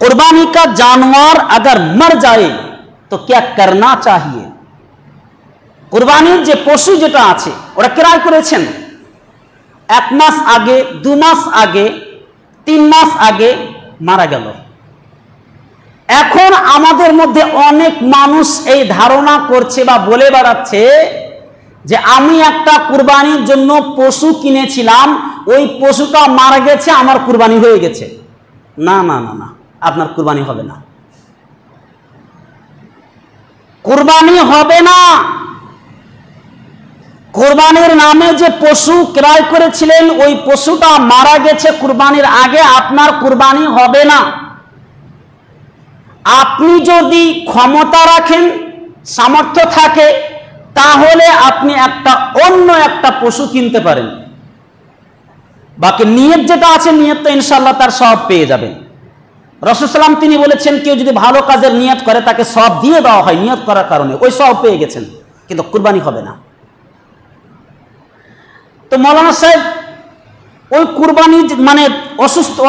कुर्बानी का जानवर अगर मर जाए तो क्या करना चाहिए। कुरबानिर जे पशु जेटा आछे ओरा क्राय करेছেন 1 मास आगे 2 मास आगे 3 मास आगे मारा गेल। এখন আমাদের মধ্যে অনেক মানুষ এই ধারণা করছে বা বলে বেড়াচ্ছে যে আমি একটা কুরবানির জন্য পশু কিনেছিলাম, ওই পশুটা মারা গেছে, আমার কুরবানি হয়ে গেছে। না না না না, আপনার কুরবানি হবে না, কুরবানি হবে না। কুরবানির নামে যে পশু ক্রয় করেছিলেন ওই পশুটা মারা গেছে কুরবানির আগে, আপনার কুরবানি হবে না। আপনি যদি ক্ষমতা রাখেন, সামর্থ্য থাকে, তাহলে আপনি একটা অন্য একটা পশু কিনতে পারেন। বাকি নিয়ত যেটা আছে, নিয়ত তো ইনশাআল্লাহ তার সব পেয়ে যাবেন। রাসূল সাল্লাল্লাহু আলাইহি তিনি বলেছেন কেউ যদি ভালো কাজের নিয়ত করে তাকে সব দিয়ে দেওয়া হয় নিয়ত করার কারণে, ওই সব পেয়ে গেছেন, কিন্তু কুরবানি হবে না। তো মৌলানা সাহেব ওই কুরবানি মানে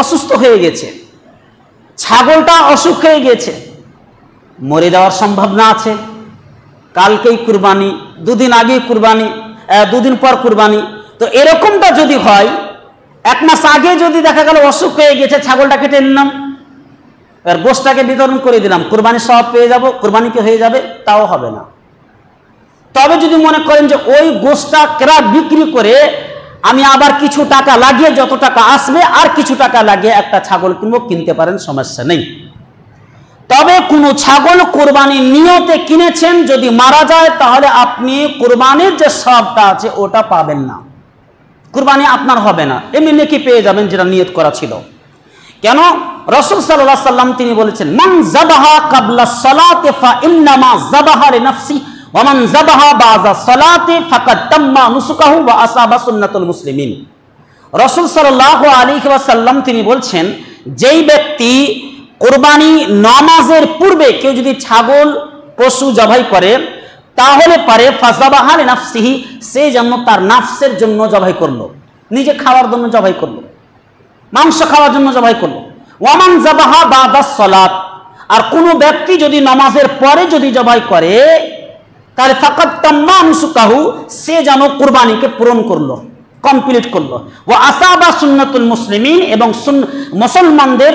অসুস্থ হয়ে গেছে, ছাগলটা অসুখ হয়ে গেছে, মরে যাওয়ার সম্ভাবনা আছে, কালকেই কুরবানি, 2 দিন আগে কুরবানি, 2 দিন পর কুরবানি। তো এরকমটা যদি হয়, 1 মাস আগে যদি দেখা গেল অসুখ হয়ে গেছে, ছাগলটা কেটে নিলাম, আর গোশটাকে বিতরণ করে দিলাম, কুরবানি সব পেয়ে যাব, কুরবানি কি হয়ে যাবে? তাও হবে না। তবে যদি মনে করেন যে ওই গোশটা বিক্রি করে আমি আবার কিছু টাকা লাগিয়ে, যত টাকা আসবে আর কিছু টাকা লাগিয়ে একটা ছাগল কিনবো, কিনতে পারেন, সমস্যা নেই। তবে কোনো ছাগল কুরবানির নিয়তে কিনেছেন, যদি মারা যায় তাহলে আপনি কুরবানির যে সবটা আছে ওটা পাবেন না, কুরবানি আপনার হবে না, এমনি নেকি পেয়ে যাবেন যেটা নিয়ত করা ছিল। কেন? রাসূল সাল্লাল্লাহু আলাইহি ওয়াসাল্লাম তিনি বলেছেন মান যাবাহা ক্বাবলা সালাতি ফা ইন্নামা যাবাহা লিনাফসি ওয়া মান যাবাহা বা'দা সালাতি ফাকাদ তাম্মা নুসুকাহু ওয়া আসাবা সুন্নাতুল মুসলিমিন। রাসূল সাল্লাল্লাহু আলাইহি ওয়াসাল্লাম তিনি বলছেন যেই ব্যক্তি কুরবানি নামাজের পূর্বে কেউ যদি ছাগল পশু জবাই করে তাহলে পারে ফাযাবাহা লিনাফসিহি, সে যেন তার নাফসের জন্য জবাই করলো, নিজে খাওয়ার জন্য জবাই করলো, মাংস খাওয়ার জন্য জবাই করলো। ওয়া মান যাবাহা বা'দা সালাত, আর কোন ব্যক্তি যদি নামাজের পরে যদি জবাই করে তাহলে ফাকাদ তাম্মা নুসুকাহু, সে যেন কুরবানিকে পূরণ করলো, কমপ্লিট করলো। ওয়া আসাবা সুন্নাতুল মুসলিমিন, এবং মুসলমানদের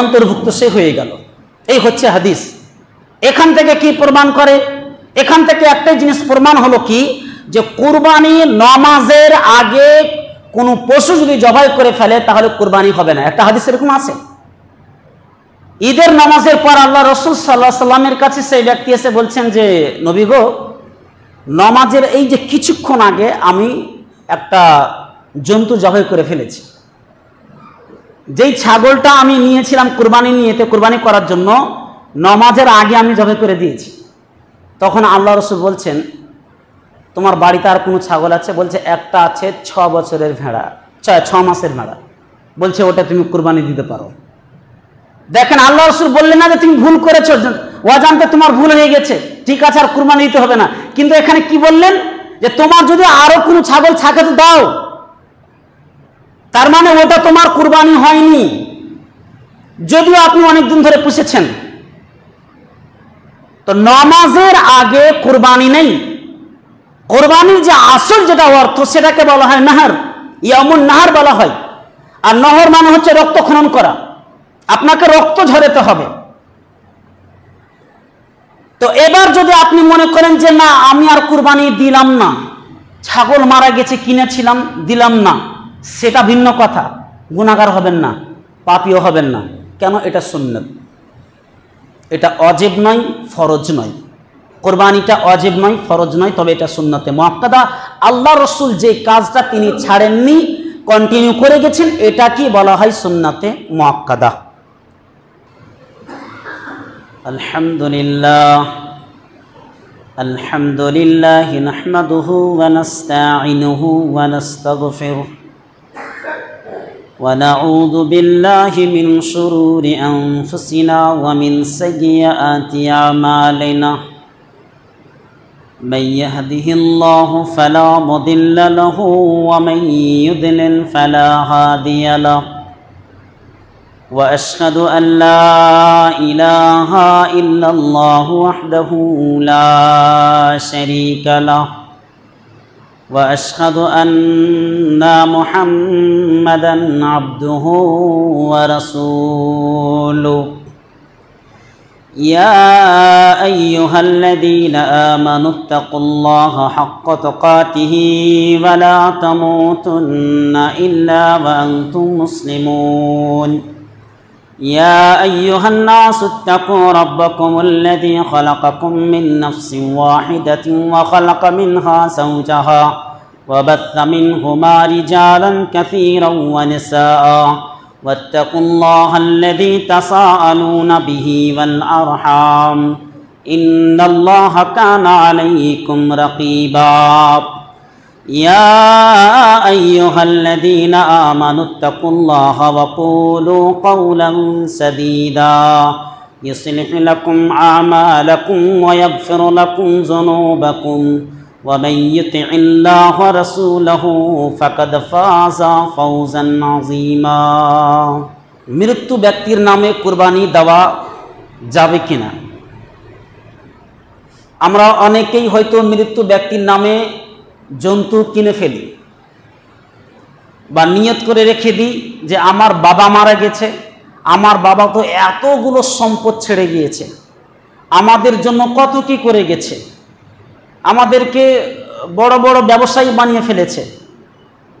অন্তর্ভুক্ত সে হয়ে গেল। এই হচ্ছে হাদিস। এখান থেকে কি প্রমাণ করে? এখান থেকে একটাই জিনিস প্রমাণ হলো কি, যে কুরবানি নামাজের আগে কোন পশু যদি জবাই করে ফেলে তাহলে কুরবানি হবে না। একটা হাদিস এরকম আছে, ঈদের নামাজের পর আল্লাহ রাসূল সাল্লাল্লাহু আলাইহি সাল্লামের কাছে সেই ব্যক্তি এসে বলছেন যে নবী গো, নামাজের এই যে কিছুক্ষণ আগে আমি একটা জন্তু জবাই করে ফেলেছি, যেই ছাগলটা আমি নিয়েছিলাম কুরবানি নিয়েতে, কুরবানি করার জন্য, নামাজের আগে আমি জবাই করে দিয়েছি। তখন আল্লাহ রাসূল বলছেন তোমার বাড়িতে আর কোনো ছাগল আছে? বলছে একটা আছে, 6 বছরের ভেড়া, 6 মাসের ভেড়া, বলছে ওটা তুমি কুরবানি দিতে পারো। দেখেন আল্লাহ রাসূল বললেন না যে তুমি ভুল করেছো, অজান্তে তোমার ভুল হয়ে গেছে, ঠিক আছে আর কুরবানি দিতে হবে না, কিন্তু এখানে কি বললেন যে তোমার যদি আরো কোনো ছাগল থাকে তো দাও, তার মানে ওটা তোমার কুরবানি হয়নি, যদিও আপনি অনেকদিন ধরে পুষেছেন। তো নামাজের আগে কুরবানি নেই। কুরবানির যে আসল যেটা অর্থ সেটাকে বলা হয় নাহর, ইয়ামুন নাহর বলা হয়। আর নহর মানে হচ্ছে রক্ত খনন করা, আপনাকে রক্ত ঝরাতে হবে। তো এবার যদি আপনি মনে করেন যে না আমি আর কুরবানি দিলাম না, ছাগল মারা গেছে কিনেছিলাম দিলাম না, সেটা ভিন্ন কথা, গুনাহগার হবেন না, পাপীও হবেন না। কেন? এটা সুন্নাত, এটা ওয়াজিব নয়, ফরজ নয়। কুরবানিটা ওয়াজিব নয়, ফরজ নয়, তবে এটা সুন্নতে মুআক্কাদা। আল্লাহ রাসূল যে কাজটা তিনি ছাড়েননি, কন্টিনিউ করে গেছেন, এটা কি বলা হয়? সুন্নতে মুআক্কাদা। আলহামদুলিল্লাহ আলহামদুলিল্লাহ নাহমাদুহু ওয়া নাস্তাঈনুহু ওয়া নাস্তাগফিরুহু ওয়া নাউযু বিল্লাহি মিন শুরুরি আনফুসিনা ওয়া মিন সাইয়্যাতি আমালিনা। من يهده الله فلا مضل له ومن يضلل فلا هادي له وأشهد أن لا إله إلا الله وحده لا شريك له وأشهد أن محمدا عبده ورسوله يا أيها الذين آمنوا اتقوا الله حق تقاته ولا تموتن إلا وأنتم مسلمون يا أيها الناس اتقوا ربكم الذي خلقكم من نفس واحدة وخلق منها زوجها وبث منهما رجالا كثيرا ونساء واتقوا الله الذي تساءلون به والأرحام إن الله كان عليكم رقيبا يا أيها الذين آمنوا اتقوا الله وقولوا قولا سديدا يصلح لكم أعمالكم ويغفر لكم ذنوبكم ومن يطع الله ورسوله فقد فاز فوزا عظيما মৃত্যু ব্যক্তির নামে কুরবানি দেওয়া যাবে কিনা? আমরা অনেকেই হয়তো মৃত্যু ব্যক্তির নামে জন্তু কিনে ফেলি বা নিয়ত করে রেখে দিই যে আমার বাবা মারা গেছে, আমার বাবা তো এতগুলো সম্পদ ছেড়ে গিয়েছে, আমাদের জন্য কত কি করে গেছে, আমাদেরকে বড় বড় ব্যবসায়ী বানিয়ে ফেলেছে,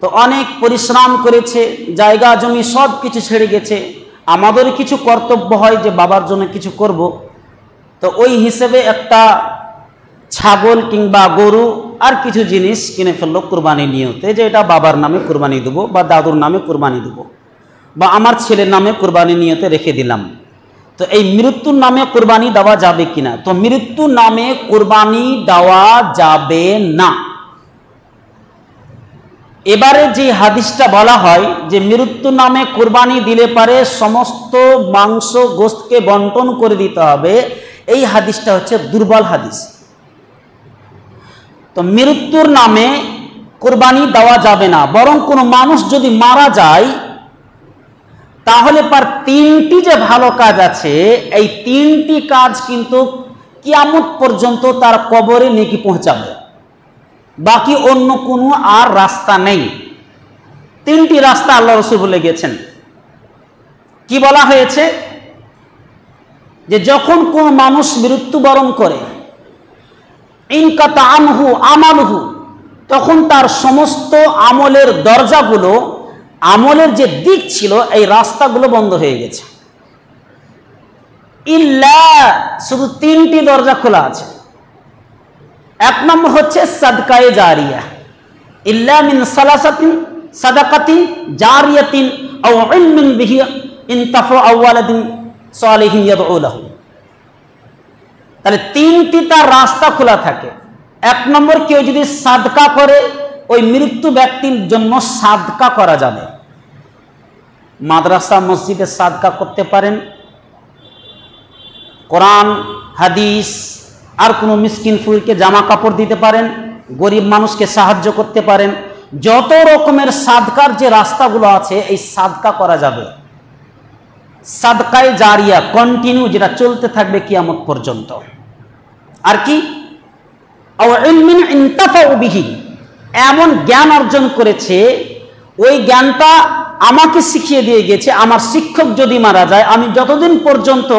তো অনেক পরিশ্রম করেছে, জায়গা জমি সব কিছু ছেড়ে গেছে, আমাদের কিছু কর্তব্য হয় যে বাবার জন্য কিছু করব। তো ওই হিসেবে একটা ছাগল কিংবা গরু আর কিছু জিনিস কিনে ফেললো কুরবানি নিয়তে যে এটা বাবার নামে কুরবানি দেবো বা দাদুর নামে কুরবানি দেবো বা আমার ছেলের নামে কুরবানি নিয়তে রেখে দিলাম। তো এই মৃত্যুর নামে কুরবানি দেওয়া যাবে কিনা? তো মৃত্যুর নামে কুরবানি দেওয়া যাবে না। এবারে যে হাদিসটা বলা হয় যে মৃত্যুর নামে কুরবানি দিলে পারে সমস্ত মাংস গোশতকে বন্টন করে দিতে হবে, এই হাদিসটা হচ্ছে দুর্বল হাদিস। তো মৃত্যুর নামে কুরবানি দেওয়া যাবে না, বরং কোনো মানুষ যদি মারা যায় তাহলে পার তিনটি যে ভালো কাজ আছে এই তিনটি কাজ কিন্তু কিয়ামত পর্যন্ত তার কবরে নেকি পৌঁছাবে, বাকি অন্য কোনো আর রাস্তা নেই। তিনটি রাস্তা আল্লাহ রাসূল বলে গেছেন। কি বলা হয়েছে? যে যখন কোন মানুষ মৃত্যুবরণ করে ইনকাতা আনহু আমালুহু, তখন তার সমস্ত আমলের দরজাগুলো, আমলের যে দিক ছিল এই রাস্তাগুলো বন্ধ হয়ে গেছে। ইল্লা, শুধু তিনটি দরজা খোলা আছে। এক নম্বর হচ্ছে সাদকায়ে জারিয়া, ইল্লা মিন সালাসাতিন সাদাকাতিন জারিয়াতিন আও ইলমিন বিহি ইনতাফা আও ওয়ালাদিন সালিহিন ইয়াদউ লাহু। তাহলে তিনটি তার রাস্তা খোলা থাকে। এক নম্বর, কেউ যদি সাদকা করে ওই মৃত্যু ব্যক্তির জন্য সাদকা করা যাবে। মাদ্রাসা মসজিদে সাদকা করতে পারেন, কোরআন হাদিস আর কোনো মিসকিন ফুলকে জামা কাপড় দিতে পারেন, গরিব মানুষকে সাহায্য করতে পারেন। যত রকমের সাদকার যে রাস্তাগুলো আছে এই সাদকা করা যাবে। সাদকায়ে জারিয়া কন্টিনিউ, যেটা চলতে থাকবে কিয়ামত পর্যন্ত। আর কি? আও ইলমিন ইনতাফাউ বিহি, এমন জ্ঞান অর্জন করেছে ওই জ্ঞানটা আমাকে শিখিয়ে দিয়ে গেছে। আমার শিক্ষক যদি মারা যায়, আমি যতদিন পর্যন্ত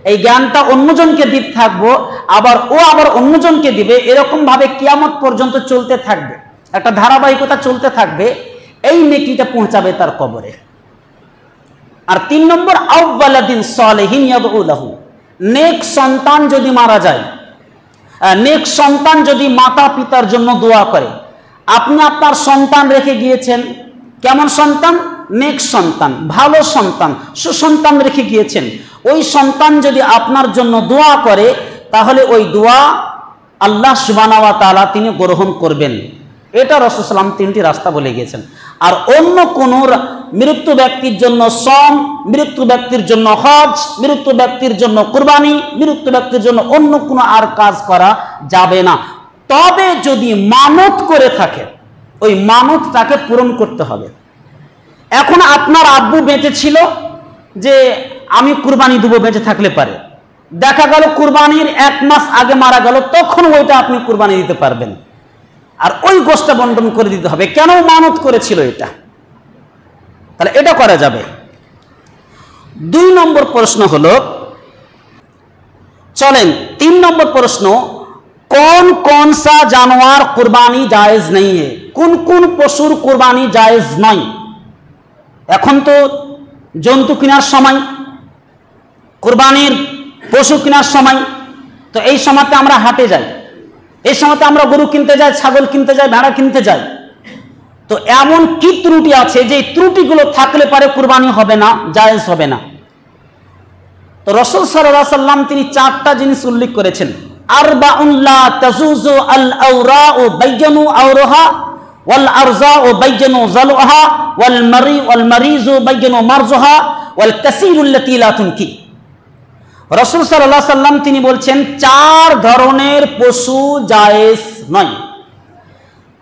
এই জ্ঞানটা অন্যজনকে দিতে থাকবো, আবার অন্যজনকে দিবে, এরকম ভাবে কিয়ামত পর্যন্ত চলতে থাকবে, একটা ধারাবাহিকতা চলতে থাকবে। এই নেকিটা পৌঁছাবে তার কবরে। আর তিন নম্বর, আউওয়ালাদিন সালিহিন ইয়াদউ লাহু, নেক সন্তান যদি মারা যায়, নেক সন্তান যদি মাতা পিতার জন্য দোয়া করে। আপনি আপনার সন্তান রেখে গিয়েছেন, কেমন সন্তান? নেক সন্তান, ভালো সন্তান, সুসন্তান রেখে গিয়েছেন। ওই সন্তান যদি আপনার জন্য দোয়া করে তাহলে ওই দোয়া আল্লাহ সুবহানাহু ওয়া তাআলা তিনি গ্রহণ করবেন। এটা রাসূল সাল্লাল্লাহু আলাইহি ওয়াসাল্লাম তিনটি রাস্তা বলে গিয়েছেন। আর অন্য কোন মৃত্যু ব্যক্তির জন্য সম, মৃত্যু ব্যক্তির জন্য হজ, মৃত্যু ব্যক্তির জন্য কুরবানি, মৃত্যু ব্যক্তির জন্য অন্য কোনো আর কাজ করা যাবে না। তবে যদি মানত করে থাকে, ওই মানতটাকে পূরণ করতে হবে। এখন আপনার আব্বু বেঁচে ছিল, যে আমি কুরবানি দেবো বেঁচে থাকলে পারে, দেখা গেল কুরবানির 1 মাস আগে মারা গেল, তখন ওইটা আপনি কুরবানি দিতে পারবেন, আর ওই গোশটা বন্টন করে দিতে হবে। কেন? মানত করেছিল এটা, তাহলে এটা করা যাবে। 2 নম্বর প্রশ্ন হলো, চলেন 3 নম্বর প্রশ্ন, कौन कौन सा जानवर कुर्बानी जायज नहीं है, কোন কোন পশুর কুরবানি জায়েজ নয়। এখন তো জন্তু কেনার সময়, কুরবানির পশু কেনার সময়, তো এই সময়তে আমরা হাটে যাই, এই সময়তে আমরা গরু কিনতে যাই, ছাগল কিনতে যাই, ভেড়া কিনতে যাই। তো এমন কি ত্রুটি আছে যে ত্রুটিগুলো থাকলে পারে কুরবানি হবে না, জায়েজ হবে না? তো রাসূল সাল্লাল্লাহু আলাইহি সাল্লাম তিনি 4টা জিনিস উল্লেখ করেছেন। আরবাউন লা তাজুজু আল আওরাউ বাইয়ানু আওরাহা ওয়াল আরজাউ বাইয়ানু জালুহা ওয়াল মারিজু বাইয়ানু মারজুহা ওয়াল কাসীরু আল্লাতী লা তুনকি। রাসূল সাল্লাল্লাহু আলাইহি সাল্লাম তিনি বলছেন 4 ধরনের পশু জায়েজ নয়,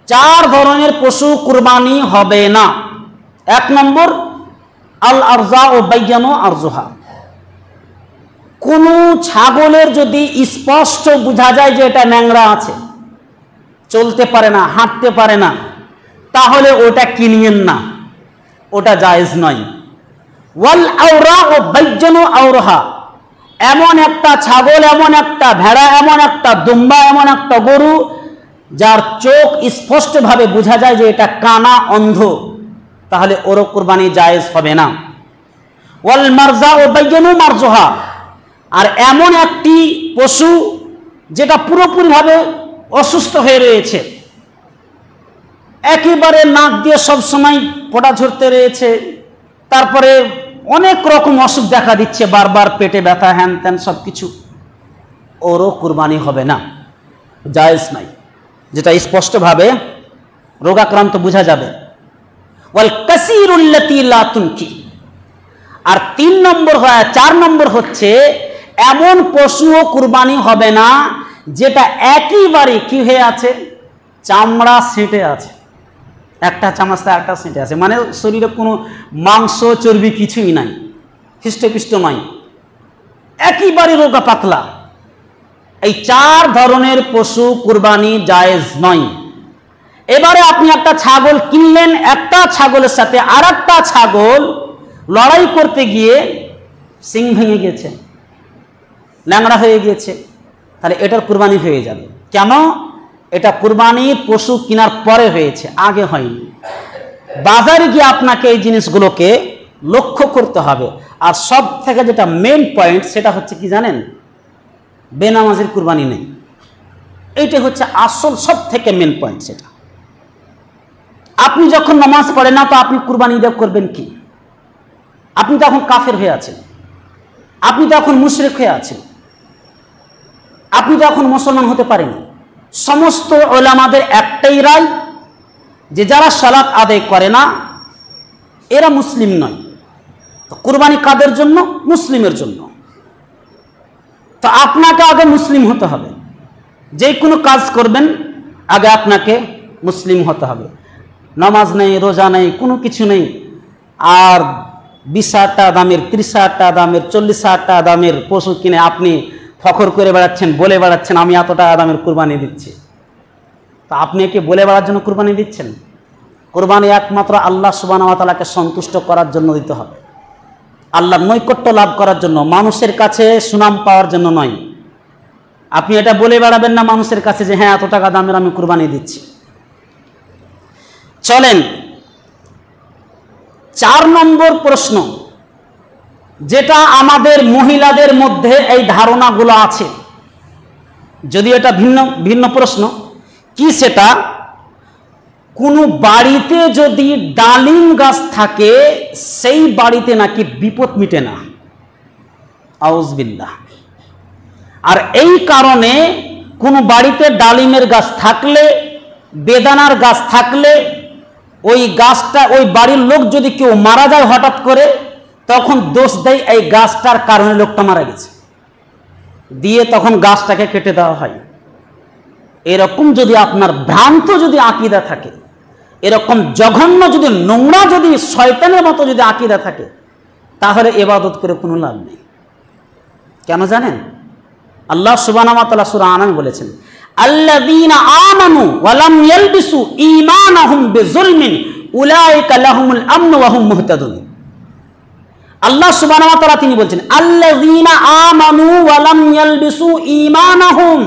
4 ধরনের পশু কুরবানি হবে না। 1 নম্বর আল আরজাউ বাইয়ানু আরজুহা, কোন ছাগলের যদি স্পষ্ট বোঝা যায় যে এটা ন্যাংরা আছে, চলতে পারে না, হাঁটতে পারে না, তাহলে ওটা কিনিয়েন না, ওটা জায়েজ নয়। ওয়াল আওরা ও বাইজানু আওরাহা, এমন একটা ছাগল, এমন একটা ভেড়া, এমন একটা দুম্বা, এমন একটা গরু যার চোখ স্পষ্টভাবে বোঝা যায় যে এটা কানা, অন্ধ, তাহলে ওর কুরবানি জায়েজ হবে না। ওয়াল মারজা ও বাইজানু মারজুহা, আর এমন একটি পশু যেটা পুরোপুরিভাবে অসুস্থ হয়ে রয়েছে, একেবারে নাক দিয়ে সবসময় ফোঁটা ঝরতে রয়েছে, তারপরে অনেক রকম অসুখ দেখা দিচ্ছে, বারবার পেটে ব্যথা, হ্যান ত্যান সব কিছু, ওরও কুরবানি হবে না, জায়েজ নাই, যেটা স্পষ্টভাবে রোগাক্রান্ত বোঝা যাবে। ওয়াল কাসীরুল লাতী লা তুনকি, আর 4 নম্বর হচ্ছে এমন পশুও কুরবানি হবে না যেটা একেবারে কি হয়ে আছে, চামড়া সেঁটে আছে, একটা চামড়া একটা সেঁটে আছে, মানে শরীরে কোনো মাংস চর্বি কিছুই নাই, হৃষ্টপুষ্ট নয়, একেবারে রোগা পাতলা। এই 4 ধরনের পশু কুরবানি জায়েজ নয়। এবারে আপনি একটা ছাগল কিনলেন, একটা ছাগলের সাথে আর একটা ছাগল লড়াই করতে গিয়ে সিং ভেঙে গেছে, ল্যাংড়া হয়ে গিয়েছে, তাহলে এটার কুরবানি হয়ে যাবে। কেন? এটা কুরবানির পশু কেনার পরে হয়েছে, আগে হয়নি। বাজারে গিয়ে আপনাকে এই জিনিসগুলোকে লক্ষ্য করতে হবে। আর সব থেকে যেটা মেন পয়েন্ট, সেটা হচ্ছে কি জানেন, বেনামাজির কুরবানি নেই, এইটা হচ্ছে আসল সব থেকে মেন পয়েন্ট। সেটা আপনি যখন নামাজ পড়েন না, তো আপনি কুরবানি ঈদ করবেন কি? আপনি তো এখন কাফের হয়ে আছেন, আপনি তো এখন মুশরিক হয়ে আছেন, আপনি তো এখন মুসলমান হতে পারেন। সমস্ত উলামাদের একটাই রায় যে যারা সালাত আদায় করে না এরা মুসলিম নয়। তো কুরবানি কাদের জন্য? মুসলিমের জন্য। তো আপনাকে আগে মুসলিম হতে হবে, যে কোনো কাজ করবেন আগে আপনাকে মুসলিম হতে হবে। নামাজ নেই, রোজা নেই, কোনো কিছু নেই, আর 20,000 টাকা দামের, 30,000 টাকা দামের, 40,000 টাকা দামের পশু কিনে আপনি ফখর করে বেড়াচ্ছেন, বলে বেড়াচ্ছেন আমি এত টাকা দামের কুরবানি দিচ্ছি। তা আপনি একে বলে বেড়ার জন্য কুরবানি দিচ্ছেন? কুরবানি একমাত্র আল্লাহ সুবহানাহু ওয়া তাআলাকে সন্তুষ্ট করার জন্য দিতে হবে, আল্লাহর নৈকট্য লাভ করার জন্য, মানুষের কাছে সুনাম পাওয়ার জন্য নয়। আপনি এটা বলে বেড়াবেন না মানুষের কাছে যে হ্যাঁ এত টাকা দামের আমি কুরবানি দিচ্ছি। চলেন 4 নম্বর প্রশ্ন, যেটা আমাদের মহিলাদের মধ্যে এই ধারণাগুলো আছে, যদি এটা ভিন্ন প্রশ্ন কি, সেটা কোনো বাড়িতে যদি ডালিম গাছ থাকে সেই বাড়িতে নাকি বিপদ মিটে না, আউযুবিল্লাহ। আর এই কারণে কোনো বাড়িতে ডালিমের গাছ থাকলে, বেদানার গাছ থাকলে, ওই গাছটা, ওই বাড়ির লোক যদি কেউ মারা যায় হঠাৎ করে, তখন দোষ দেয় এই গাছটার কারণে লোকটা মারা গেছে, দিয়ে তখন গাছটাকে কেটে দেওয়া হয়। এরকম যদি আপনার ভ্রান্ত যদি আকীদা থাকে, এরকম জঘন্য যদি নোংরা যদি শয়তানের মতো যদি আকীদা থাকে, তাহলে ইবাদত করে কোনো লাভ নেই। কেন জানেন? আল্লাহ সুবহানাহু ওয়া তাআলা সূরা আনাম বলেছেন, আল্লাযীনা আমানু ওয়া লাম ইয়ালবিসু ঈমানাহুম বিযুলমিন উলাইকা লাহুমুল আমনু ওয়া হুম মুহতাদুন। আল্লাহ সুবহানাহু ওয়া তাআলা তিনি বলছেন, আল্লাযীনা আমানু ওয়া লাম ইয়ালবিসু ঈমানাহুম,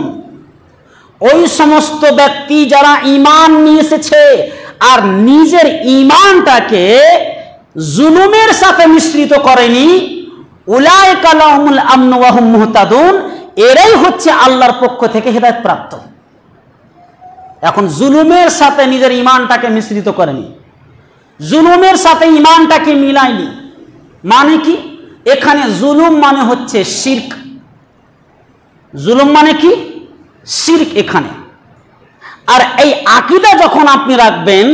ওই সমস্ত ব্যক্তি যারা ঈমান নিয়ে এসেছে আর নিজের ঈমানটাকে জুলুমের সাথে মিশ্রিত করেনি, উলাইকা লাহুমুল আমনু ওয়া হুম মুহতাদুন, এরাই হচ্ছে আল্লাহর পক্ষ থেকে হেদায়েত প্রাপ্ত। এখন জুলুমের সাথে নিজের ঈমানটাকে মিশ্রিত করেনি, জুলুমের সাথে ঈমানটাকে মিলায়নি। মানে কি? এখানে জুলুম মানে হচ্ছে শিরক। জুলুম মানে কি? শিরক এখানে। আর এই আকীদা যখন আপনি রাখবেন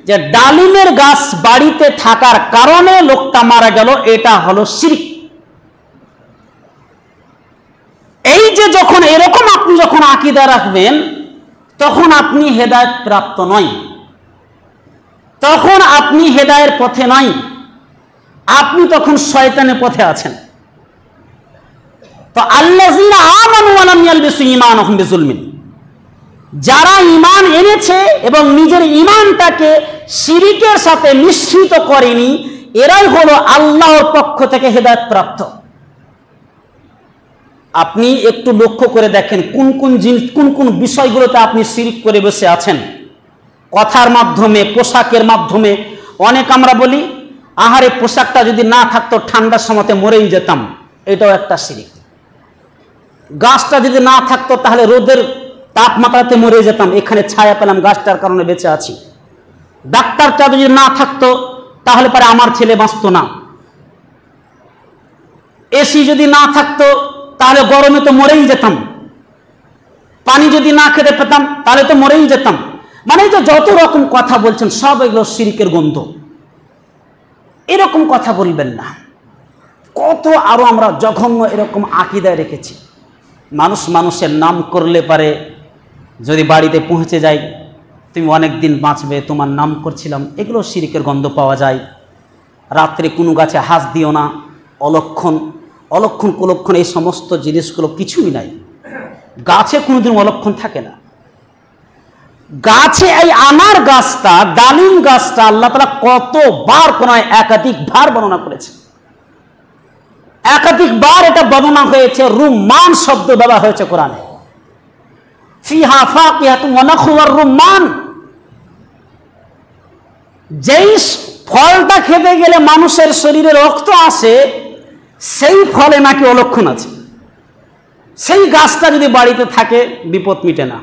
যে ডালিমের গাছ বাড়িতে থাকার কারণে লোকটা মারা গেল, এটা হলো শিরক। এই যে যখন এরকম আপনি যখন আকীদা রাখবেন, তখন আপনি হেদায়েত প্রাপ্ত নয়, তখন আপনি হেদায়ের পথে নাই, আপনি তখন শয়তানের পথে আছেন। তো আল্লাযীনা আমানু ওয়া লাম ইয়ালবিসু ঈমানাহুম বিযুলমিন, যারা ঈমান এনেছে এবং নিজের ঈমানটাকে শিরকের সাথে মিশ্রিত করেনি, এরাই হলো আল্লাহর পক্ষ থেকে হেদায়েত প্রাপ্ত। আপনি একটু লক্ষ্য করে দেখেন কোন কোন জিনিস, কোন কোন বিষয়গুলোতে আপনি শিরক করে বসে আছেন। কথার মাধ্যমে, পোশাকের মাধ্যমে। অনেক আমরা বলি, আহারে পোশাকটা যদি না থাকতো ঠান্ডার সময়তে মরেই যেতাম, এটাও একটা শিরক। গাছটা যদি না থাকতো তাহলে রোদের তাপমাত্রাতে মরে যেতাম, এখানে ছায়া পেলাম, গাছটার কারণে বেঁচে আছি। ডাক্তারটা যদি না থাকতো তাহলে পরে আমার ছেলে বাঁচতো না। এসি যদি না থাকতো তাহলে গরমে তো মরেই যেতাম। পানি যদি না খেতে পেতাম তাহলে তো মরেই যেতাম। মানে যে যত রকম কথা বলছেন সব এগুলো শিরকের গন্ধ। এরকম কথা বলবেন না। কত আরো আমরা জঘন্য এরকম আকীদায় রেখেছি। মানুষ মানুষের নাম করলে পারে যদি বাড়িতে পৌঁছে যায়, তুমি অনেক দিন বাঁচবে, তোমার নাম করছিলাম, এগুলো শিরকের গন্ধ পাওয়া যায়। রাত্রে কোনো গাছে হাত দিও না, অলক্ষণ, অলক্ষণ কুলক্ষণ, এই সমস্ত জিনিসগুলো কিছুই নাই। গাছে কোনোদিন অলক্ষণ থাকে না। গাছে এই আনার গাছটা, ডালিম গাছটা আল্লাহ তাআলা কতবার, কোন একাধিকবার বর্ণনা করেছে। একাধিকবার এটা বর্ণনা হয়েছে, রুম্মান শব্দ ব্যবহার হয়েছে কোরআনে। ফিহা ফাকিহাতুন ওয়া নাখলু ওয়ার রুম্মান, যেই ফলটা খেতে গেলে মানুষের শরীরে রক্ত আসে, সেই ফলে নাকি অলক্ষণ আছে। সেই গাছটা যদি বাড়িতে থাকে বিপদ মিটে না।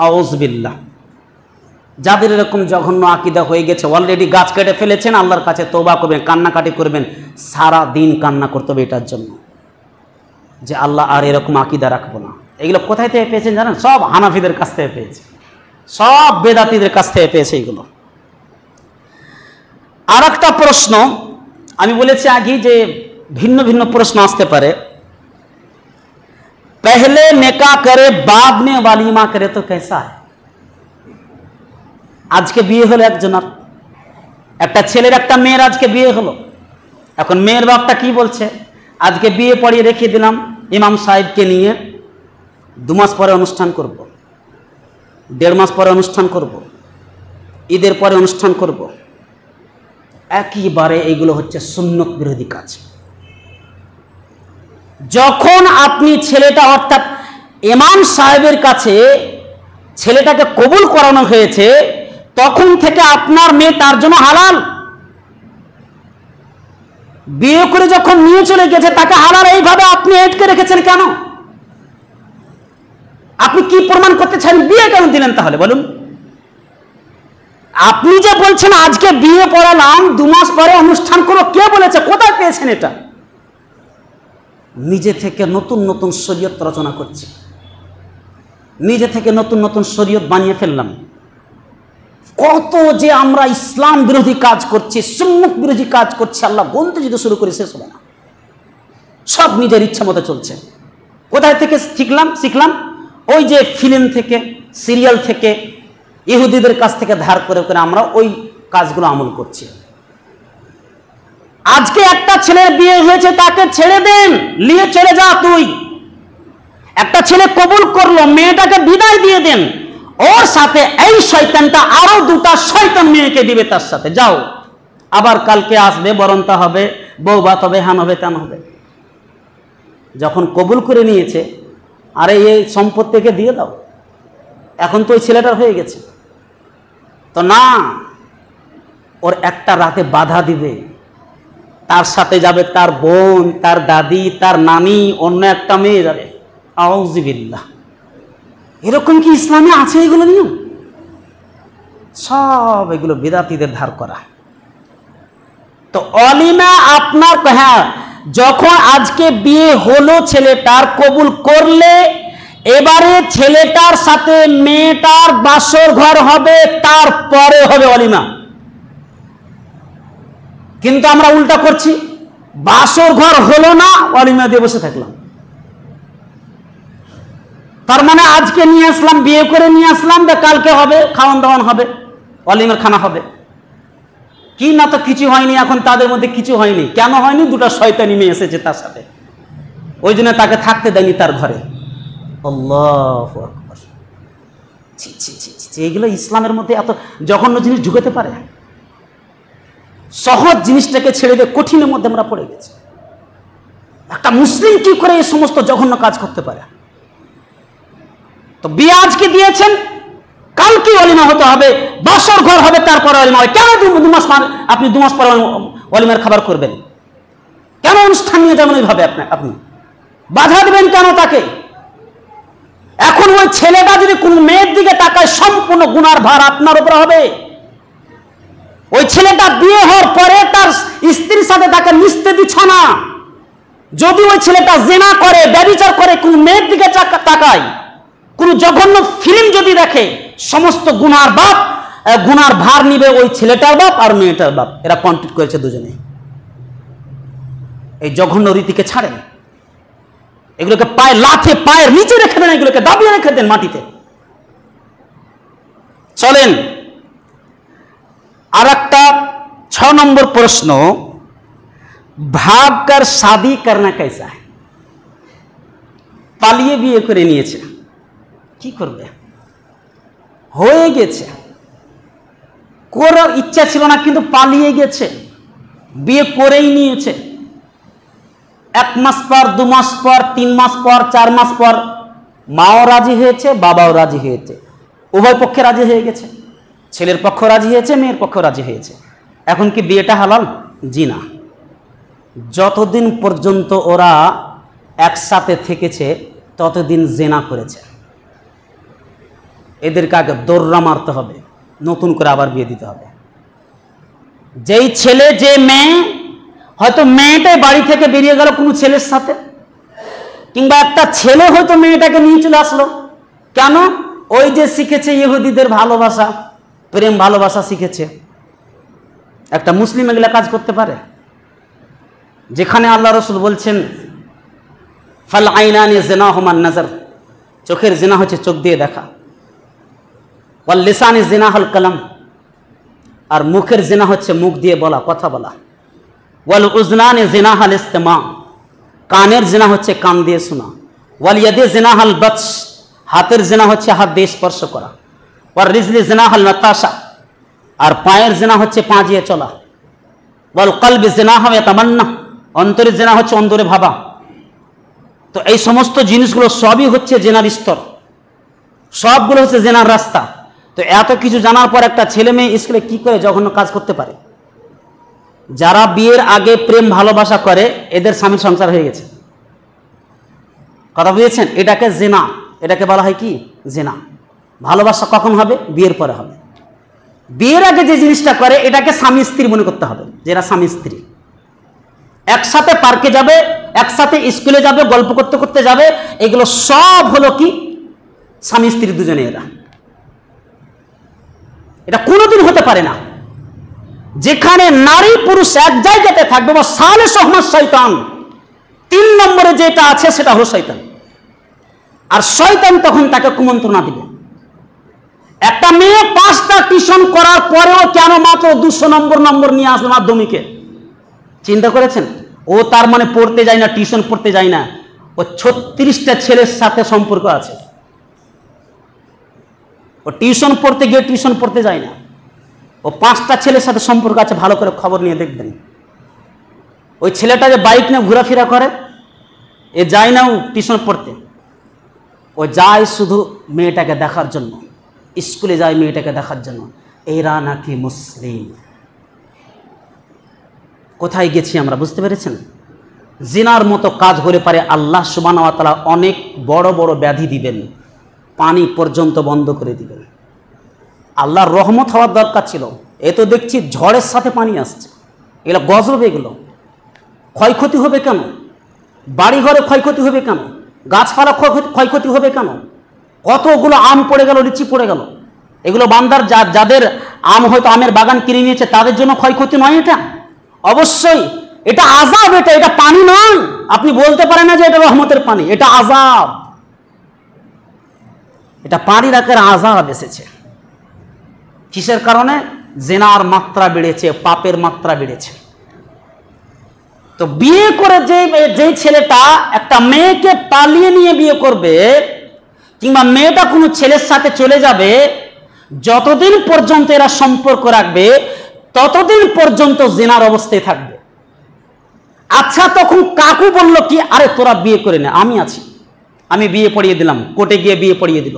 আউযুবিল্লাহ। যাদের এরকম জঘন্য আকীদা হয়ে গেছে, অলরেডি গাছ কেটে ফেলেছেন, আল্লাহর কাছে তওবা করবেন, কান্নাকাটি করবেন, সারা দিন কান্না করতে হবে এটার জন্য যে আল্লাহ আর এরকম আকীদা রাখবো না। এগুলো কোথায় থেকে পেয়েছেন জানেন? সব হানাফিদের কাছ থেকে পেয়েছে, সব বেদাতীদের কাছ থেকে পেয়েছে এগুলো। আর একটা প্রশ্ন আমি বলেছি আগে যে ভিন্ন ভিন্ন প্রশ্ন আসতে পারে। पहले निकाह करे बाद में वालीमा करे तो कैसा है? আজকে বিয়ে হলো একজনের, একটা ছেলের একটা মেয়ের আজকে বিয়ে হলো। এখন মেয়ের বাপটা কি বলছে? আজকে বিয়ে পড়িয়ে রেখে দিলাম ইমাম সাহেবকে নিয়ে, 2 মাস পরে অনুষ্ঠান করব, 1.5 মাস পরে অনুষ্ঠান করব, ঈদের পরে অনুষ্ঠান করব। একেবারে এগুলো হচ্ছে সুন্নত বিরোধী কাজ। যখন আপনি ছেলেটা অর্থাৎ ইমাম সাহেবের কাছে ছেলেটাকে কবুল করানো হয়েছে, তখন থেকে আপনার মেয়ে তার জন্য হালাল। বিয়ে করে যখন নিয়ে চলে গেছে তাকে হালাল, এইভাবে আপনি আটকে রেখেছেন কেন? আপনি কি প্রমাণ করতে চান? বিয়ে কেন দিলেন তাহলে বলুন? আপনি যে বলছেন আজকে বিয়ে পড়ালাম 2 মাস পরে অনুষ্ঠান করো, কে বলেছে? কোথায় পেয়েছেন এটা? নিজে থেকে নতুন নতুন শরীয়ত রচনা করছে, নিজে থেকে নতুন নতুন শরীয়ত বানিয়ে ফেললাম। কত যে আমরা ইসলাম বিরোধী কাজ করছি, সুন্নাত বিরোধী কাজ করছি, আল্লাহ বলতে যদি শুরু করে শেষ হবে না। সব নিজের ইচ্ছা মতো চলছে। কোথায় থেকে শিখলাম? ওই যে ফিল্ম থেকে, সিরিয়াল থেকে, ইহুদিদের কাছ থেকে ধার করে করে আমরা ওই কাজগুলো আমল করছি। আজকে একটা ছেলের বিয়ে হয়েছে, তাকে ছেড়ে দেন, নিয়ে চলে যা তুই। একটা ছেলে কবুল করলো, মেয়েটাকে বিদায় দিয়ে দেন। ওর সাথে এই শয়তানটা আরো দুটা শয়তান মেয়েকে দিবে তার সাথে, যাও আবার কালকে আসবে, বরণতা হবে, বউ ভাত হবে, হান হবে, তেন হবে। যখন কবুল করে নিয়েছে, আরে এই সম্পত্তিকে দিয়ে দাও, এখন তো ওই ছেলেটার হয়ে গেছে। তো না, ওর একটা রাতে বাধা দিবে, তার সাথে যাবে তার বোন, তার দাদি, তার নানি, অন্য একটা মেয়ে যাবে। আউযুবিল্লাহ। এরকম কি ইসলামে আছে এগুলো নিয়ম? সব এগুলো বিদাতীদের ধার করা। তো অলিমা আপনার, হ্যাঁ, যখন আজকে বিয়ে হলো ছেলেটার, কবুল করলে এবারে ছেলেটার সাথে মেয়েটার বাসর ঘর হবে, তারপরে হবে অলিমা। কিন্তু আমরা উল্টা করছি, বাসর ঘর হলো না, অলিমা দিয়ে বসে থাকলাম। তার মানে আজকে নিয়ে আসলাম, বিয়ে করে নিয়ে আসলাম, কালকে হবে, খাওয়ান দাওয়ান হবে, অলিমের খানা হবে। কি না, তো কিছু হয়নি, এখন তাদের মধ্যে কিছু হয়নি। কেন হয়নি? দুটো শয়তানি মেয়ে এসেছে তার সাথে, ওই জন্য তাকে থাকতে দেয়নি তার ঘরে। আল্লাহু আকবার। এগুলো ইসলামের মধ্যে এত জঘন্য জিনিস ঢুকাতে পারে? সহজ জিনিসটাকে ছেড়ে দিয়ে কঠিনের মধ্যে আমরা পড়ে গেছি। একটা মুসলিম কি করে এই সমস্ত জঘন্য কাজ করতে পারে? তো বিয়ে আজকে দিয়েছেন, কালকে অলিমা হতে হবে, বাসর ঘর হবে, তারপরে অলিমা হবে। কেন আপনি 2 মাস পরে অলিমার খাবার করবেন? কেন অনুষ্ঠান নিয়ে যাবেন ওইভাবে? আপনি বাধা দেবেন কেন তাকে? এখন ওই ছেলেটা যদি কোন মেয়ের দিকে তাকায়, সম্পূর্ণ গুনার ভার আপনার উপর হবে। ওই ছেলেটা বিয়ে হওয়ার পরে তার স্ত্রীর সাথে তাকে মিশতে দিচ্ছ না। যদি ওই ছেলেটা জিনা করে, ব্যভিচার করে, কোন মেয়ের দিকে তাকায়, কোন জঘন্য ফিল্ম যদি দেখে, সমস্ত গুনার ভার নিবে ওই ছেলেটার বাপ আর মেয়েটার বাপ। এরা কন্ট্যাক্ট করেছে দুজনে। এই জঘন্য রীতিকে ছাড়েন, এগুলোকে পায়ের নিচে রেখে দেন, এগুলোকে দাবিয়ে রেখে দেন মাটিতে। চলেন আর একটা 6 নম্বর প্রশ্ন, ভাগकर शादी करना कैसा है? পালিয়ে বিয়ে করে নিয়েছে, কি করবে? হয়ে গেছে, করার ইচ্ছা ছিল না, কিন্তু পালিয়ে গেছে, বিয়ে করেই নিয়েছে। 1 মাস পর, 2 মাস পর, 3 মাস পর, 4 মাস পর মাও রাজি হয়েছে, বাবাও রাজি হয়েছে, উভয় পক্ষে রাজি হয়ে গেছে। ছেলের পক্ষ রাজি হয়েছে, মেয়ের পক্ষ রাজি হয়েছে। এখন কি বিয়েটা হালাল? জি না। যতদিন পর্যন্ত ওরা একসাথে থেকেছে ততদিন জিনা করেছে। এদেরকে আগে দৌড়া মারতে হবে, নতুন করে আবার বিয়ে দিতে হবে। যেই ছেলে, যে মেয়ে, হয়তো মেয়েটাই বাড়ি থেকে বেরিয়ে গেল কোনো ছেলের সাথে, কিংবা একটা ছেলে হয়তো মেয়েটাকে নিয়ে চলে আসলো। কেন? ওই যে শিখেছে ইহুদিদের ভালোবাসা, প্রেম ভালোবাসা শিখেছে। একটা মুসলিম এগুলা কাজ করতে পারে? যেখানে আল্লাহ রাসূল বলছেন ফাল আইনানি জিনাহুমান নাজর, চোখের জিনা হচ্ছে চোখ দিয়ে দেখা, ওয়াল লিসানি জিনাহুল কালাম, আর মুখের জিনা হচ্ছে মুখ দিয়ে বলা, কথা বলা, ওয়াল উজনানি জিনাহুল ইস্তিমা, কানের জিনা হচ্ছে কান দিয়ে শোনা, ওয়াল ইয়াদি জিনাহুল বাতশ, হাতের জিনা হচ্ছে হাত দিয়ে স্পর্শ করা, ওয়াল রিজলি জিনাহুল নাতাশা, আর পায়ের জিনা হচ্ছে পা দিয়ে চলা, ওয়াল কলবি জিনাহু ইয়াতামান্না, অন্তরের জিনা হচ্ছে অন্তরে ভাবা। তো এই সমস্ত জিনিসগুলো সবই হচ্ছে জেনার স্তর, সবগুলো হচ্ছে জেনার রাস্তা। তো এত কিছু জানার পর একটা ছেলে মেয়ে স্কুলে কি করে জঘন্য কাজ করতে পারে? যারা বিয়ের আগে প্রেম ভালোবাসা করে, এদের স্বামীর সংসার হয়ে গেছে। কথা বুঝেছেন? এটাকে জেনা, এটাকে বলা হয় কি? জেনা। ভালোবাসা কখন হবে? বিয়ের পরে হবে। বিয়ের আগে যে জিনিসটা করে, এটাকে স্বামী স্ত্রী মনে করতে হবে, যেটা স্বামী স্ত্রী একসাথে পার্কে যাবে, একসাথে স্কুলে যাবে, গল্প করতে করতে যাবে, এগুলো সব হলো কি? স্বামী স্ত্রী দুজনে। এটা কোনোদিন হতে পারে না। যেখানে নারী পুরুষ এক জায়গাতে থাকবে, বা সালে সহমত শয়তান, 3 নম্বরে যেটা আছে সেটা হলো শয়তান। আর শয়তান তখন তাকে কুমন্ত্রণা দিবে। একটা মেয়ে 5টা টিউশন করার পরেও কেন মাত্র 200 নম্বর নিয়ে আসবে মাধ্যমিকে? চিন্তা করেছেন? ও তার মানে পড়তে যায় না, টিউশন পড়তে যায় না, ও 36টা ছেলের সাথে সম্পর্ক আছে। ও টিউশন পড়তে গিয়ে টিউশন পড়তে যায় না, ও 5টা ছেলের সাথে সম্পর্ক আছে। ভালো করে খবর নিয়ে দেখবেন। ওই ছেলেটা যে বাইক নিয়ে ঘোরাফেরা করে, এ যায় না ও টিউশন পড়তে, ও যায় শুধু মেয়েটাকে দেখার জন্য, স্কুলে যায় মেয়েটাকে দেখার জন্য। এরা নাকি মুসলিম। কোথায় গেছি আমরা, বুঝতে পেরেছেন? জিনার মতো কাজ হলে পারে আল্লাহ সুবহানাহু ওয়া তাআলা অনেক বড় বড় ব্যাধি দিবেন, পানি পর্যন্ত বন্ধ করে দিবেন। আল্লাহর রহমত হওয়ার দরকার ছিল। এ তো দেখছি ঝড়ের সাথে পানি আসছে। এগুলো গজব, এগুলো ক্ষয়ক্ষতি হবে কেন? বাড়িঘরে ক্ষয়ক্ষতি হবে কেন? গাছপালা ক্ষয়ক্ষতি হবে কেন? কতগুলো আম পড়ে গেল, লিচি পড়ে গেল। এগুলো বান্দার যাদের আম হয়তো আমের বাগান কিনে নিয়েছে তাদের জন্য ক্ষয়ক্ষতি নয় এটা? অবশ্যই এটা আযাব। এটা পানি নয়। আপনি বলতে পারেন না যে এটা রহমতের পানি, এটা আযাব। এটা পানির আকারে আযাব এসেছে। কিসের কারণে? জিনার মাত্রা বেড়েছে, পাপের মাত্রা বেড়েছে। তো বিয়ে করে যে ছেলেটা একটা মেয়েকে পালিয়ে নিয়ে বিয়ে করবে, কিংবা মেয়েটা কোনো ছেলের সাথে চলে যাবে, যতদিন পর্যন্ত এরা সম্পর্ক রাখবে ততদিন পর্যন্ত জিনার অবস্থায় থাকবে। আচ্ছা, তখন কাকু বলল কি, আরে তোরা বিয়ে করে নে, আমি আছি, আমি বিয়ে পড়িয়ে দিলাম। কোর্টে গিয়ে বিয়ে পড়িয়ে দিল,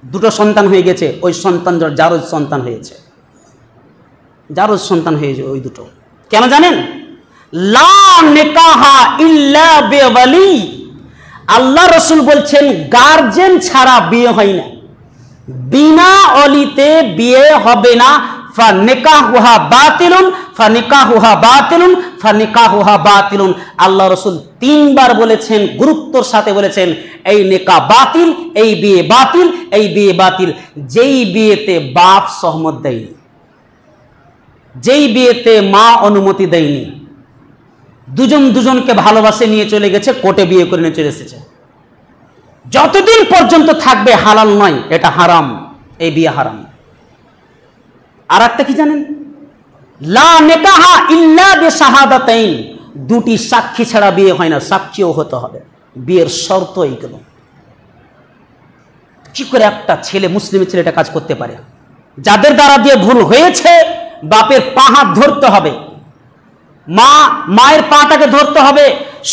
2টো সন্তান হয়ে গেছে। ওই সন্তান জারজ সন্তান হয়েছে, জারজ সন্তান হয়েছে ওই 2টো। কেন জানেন? লা নিকাহা ইল্লা বিওয়ালি। আল্লাহ রাসূল বলছেন গার্জেন ছাড়া বিয়ে হয় না, বিনা অলিতে বিয়ে হবে না। ফানিকাহুহা বাতিলুন, ফানিকাহুহা বাতিলুন, ফানিকাহুহা বাতিলুন। আল্লাহ রাসূল 3বার বলেছেন, গুরুত্বর সাথে বলেছেন, এই নিকাহ বাতিল, এই বিয়ে বাতিল, এই বিয়ে বাতিল। যেই বিয়েতে বাপ সহমত দেয়নি, যেই বিয়েতে মা অনুমতি দেয়নি, দুজনকে ভালোবাসে নিয়ে চলে গেছে, কোর্টে বিয়ে করে নিয়ে চলে এসেছে, যতদিন পর্যন্ত থাকবে হালাল নয়, এটা হারাম, এই বিয়ে হারাম। আর একটা কি জানেন? লা নিকাহা ইল্লা বিশাহাদাতাইন। 2টি সাক্ষী ছাড়া বিয়ে হয় না, সাক্ষীও হতে হবে। বিয়ের শর্ত এইগুলো। কি করে একটা ছেলে, মুসলিম ছেলেটা কাজ করতে পারে? যাদের দ্বারা দিয়ে ভুল হয়েছে, বাপের পা হাত ধরতে হবে, মায়ের পাটাকে ধরতে হবে,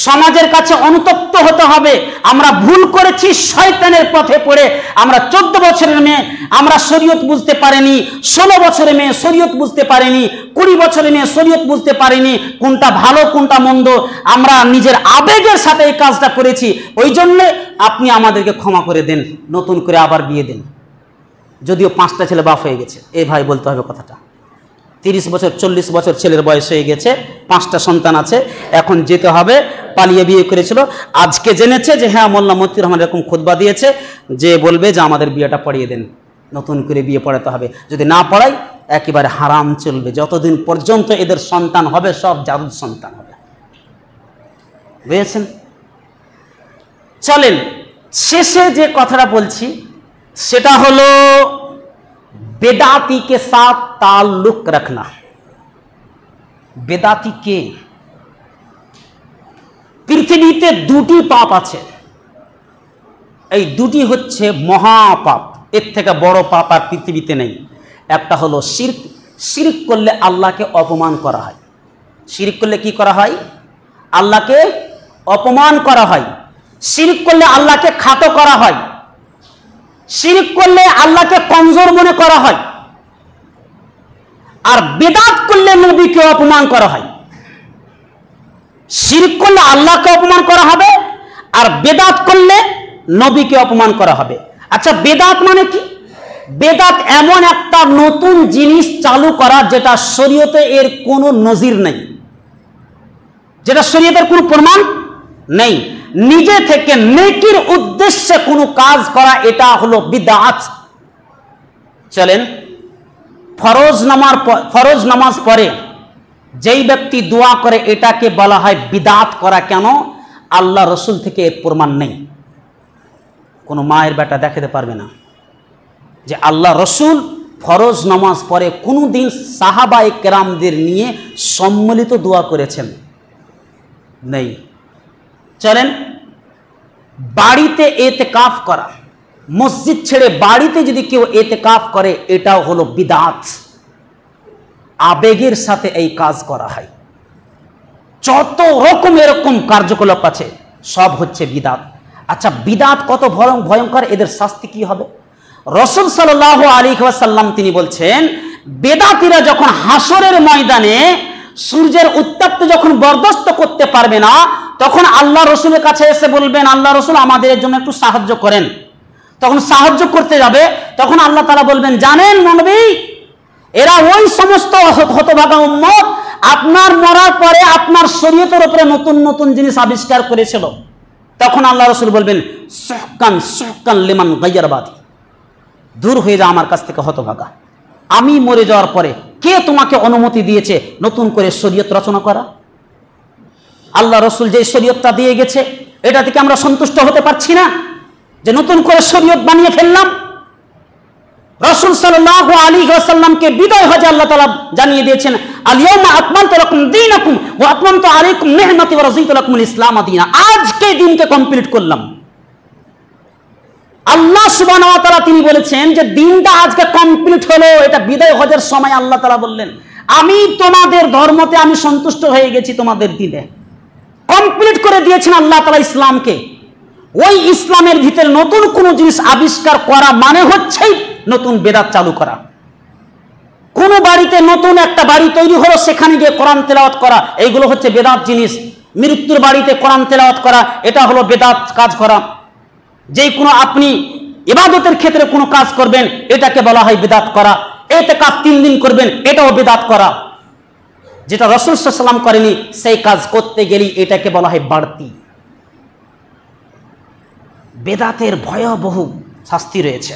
সমাজের কাছে অনুতপ্ত হতে হবে। আমরা ভুল করেছি, শয়তানের পথে পড়ে। আমরা 14 বছরের মেয়ে, আমরা শরীয়ত বুঝতে পারিনি। 16 বছরের মেয়ে শরীয়ত বুঝতে পারিনি। 20 বছরের মেয়ে শরীয়ত বুঝতে পারিনি, কোনটা ভালো কোনটা মন্দ। আমরা নিজের আবেগের সাথে এই কাজটা করেছি। ওই জন্য আপনি আমাদেরকে ক্ষমা করে দেন, নতুন করে আবার বিয়ে দেন। যদিও 5টা ছেলে বাপ হয়ে গেছে, এই ভাই বলতে হবে কথাটা। 30 বছর 40 বছর ছেলের বয়স হয়ে গেছে, 5টা সন্তান আছে, এখন যেতে হবে। পালিয়ে বিয়ে করেছিল, আজকে জেনেছে যে হ্যাঁ মোল্লা মতিউর রহমান এরকম খুতবা দিয়েছে যে বলবে যে আমাদের বিয়েটা পড়িয়ে দেন, নতুন করে বিয়ে পড়াতে হবে। যদি না পড়াই একেবারে হারাম চলবে, যতদিন পর্যন্ত এদের সন্তান হবে সব জারজ সন্তান হবে। বুঝেছেন? চলেন শেষে যে কথাটা বলছি সেটা হলো বেদাতি के साथ ताल्लुक रखना। বেদাতি কে? পৃথিবীতে 2টি পাপ আছে, এই 2টি হচ্ছে মহাপাপ। এর থেকে বড় পাপ আর পৃথিবীতে নেই। একটা হলো শিরক। শিরক করলে আল্লাহকে অপমান করা হয়। শিরক করলে কি করা হয়? আল্লাহকে অপমান করা হয়। শিরক করলে আল্লাহকে খাটো করা হয়। শিরক করলে আল্লাহকে কমজোর মনে করা হয়। আর বিদআত করলে নবীকে অপমান করা হয়। শিরক করলে আল্লাহকে অপমান করা হবে, আর বিদআত করলে নবীকে অপমান করা হবে। আচ্ছা, বিদআত মানে কি? বিদআত এমন একটা নতুন জিনিস চালু করা যেটা শরীয়তে এর কোনো নজির নেই, যেটা শরীয়তের কোনো প্রমাণ নেই। নিজে থেকে নেকির উদ্দেশ্যে কোনো কাজ করা, এটা হলো বিদআত। চলেন, ফরজ নামাজ পড়ে যেই ব্যক্তি দোয়া করে এটাকে বলা হয় বিদআত করা। কেন? আল্লাহ রসুল থেকে এর প্রমাণ নেই। কোনো মায়ের বেটা দেখাতে পারবে না যে আল্লাহ রসুল ফরজ নামাজ পড়ে কোনোদিন সাহাবায়ে কেরামদের নিয়ে সম্মিলিত দোয়া করেছেন? নেই। চলেন, বাড়িতে এতেকাফ করা, মসজিদ ছেড়ে বাড়িতে যদি কেউ এতেকাফ করে, এটাও হলো বিদআত। আবেগের সাথে এই কাজ করা হয়। যত রকম এরকম কার্যকলাপ আছে সব হচ্ছে বিদআত। আচ্ছা, বিদআত কত ভয়ঙ্কর, এদের শাস্তি কি হবে? রাসূল সাল্লাল্লাহু আলাইহি ওয়াসাল্লাম তিনি বলছেন, বেদাতীরা যখন হাসরের ময়দানে সূর্যের উত্তাপ যখন বরদাস্ত করতে পারবে না, তখন আল্লাহ রসুলের কাছে এসে বলবেন, আল্লাহ রসুল আমাদের জন্য একটু সাহায্য করেন। তখন সাহায্য করতে যাবে, তখন আল্লাহ তাআলা বলবেন, জানেন নবী, এরা ওই সমস্ত হতভাগা উম্মত আপনার মরার পরে আপনার শরীয়তের উপরে নতুন নতুন জিনিস আবিষ্কার করেছিল। তখন আল্লাহ রসুল বলবেন, সুহকান সুহকান লিমান গায়্যার বাদি, দূর হয়ে যা আমার কাছ থেকে হতভাগা। আমি মরে যাওয়ার পরে কে তোমাকে অনুমতি দিয়েছে নতুন করে শরীয়ত রচনা করা? আল্লাহ রসুল যে শরীয়তটা দিয়ে গেছে, এটা থেকে আমরা সন্তুষ্ট হতে পারছি না যে নতুন করে শরীয়ত বানিয়ে ফেললাম। রাসূল সাল্লাল্লাহু আলাইহি ওয়াসাল্লামকে বিদায় হজে আল্লাহ তাআলা জানিয়ে দিয়েছেন, আল ইয়াউমা আকমালতু লাকুম দীনাকুম ওয়া আতমামতু আলাইকুম নি'মাতি ওয়া রাদিতু লাকুমুল ইসলাম দীনা। আজকে দিনকে কমপ্লিট করলাম। আল্লাহ সুবহানাহু ওয়া তাআলা তিনি বলেছেন যে দিনটা আজকে কমপ্লিট হলো। এটা বিদায় হজের সময় আল্লাহ তাআলা বললেন, আমি তোমাদের ধর্মতে আমি সন্তুষ্ট হয়ে গেছি, তোমাদের দিনে কমপ্লিট করে দিয়েছেন আল্লাহ তাআলা ইসলামকে। ওই ইসলামের ভিতরে নতুন কোন জিনিস আবিষ্কার করা মানে হচ্ছে নতুন বেদাত চালু করা। কোন বাড়িতে নতুন একটা বাড়ি তৈরি হলো, সেখানে গিয়ে কোরআন তেলাওয়াত করা, এইগুলো হচ্ছে বেদাত জিনিস। মৃত্যুর বাড়িতে কোরআন তেলাওয়াত করা, এটা হলো বেদাত কাজ করা। যে কোনো আপনি ইবাদতের ক্ষেত্রে কোনো কাজ করবেন, এটাকে বলা হয় বিদআত করা। ইতিকাফ 3 দিন করবেন, এটাও বিদআত করা। যেটা রাসূল সাল্লাল্লাহু আলাইহি ওয়াসাল্লাম করেনি, সেই কাজ করতে গেলে এটাকে বলা হয় বাড়তি। বেদাতের ভয়াবহ শাস্তি রয়েছে।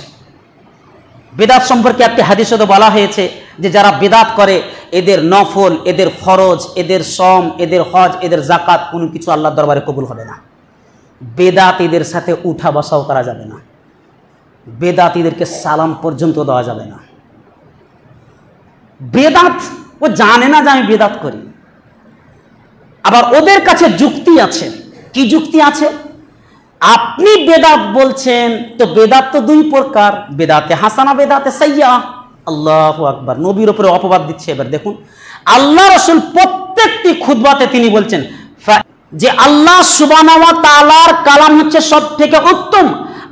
বেদাত সম্পর্কে একটি হাদিসে তো বলা হয়েছে যে যারা বেদাত করে, এদের নফল, এদের ফরজ, এদের সম, এদের হজ, এদের যাকাত কোনো কিছু আল্লাহর দরবারে কবুল হবে না। বেদাতীদের সাথে উঠা বসাও করা যাবে না। বেদাতীদেরকে সালাম পর্যন্ত দেওয়া যাবে না। বেদাত ও জানে না যে আমি বেদাত করি। আবার ওদের কাছে যুক্তি আছে। কি যুক্তি আছে? আপনি বেদাত বলছেন, তো বেদাত তো 2 প্রকার, বেদাতে হাসানা, বেদাতে সাইয়্যা। আল্লাহু আকবার, নবীর উপরে অপবাদ দিচ্ছে। এবার দেখুন, আল্লাহ রাসূল প্রত্যেকটি খুতবাতে তিনি বলছেন যে আল্লাহ সুবহানাহু ওয়া তাআলার কালাম হচ্ছে সবথেকে উত্তম,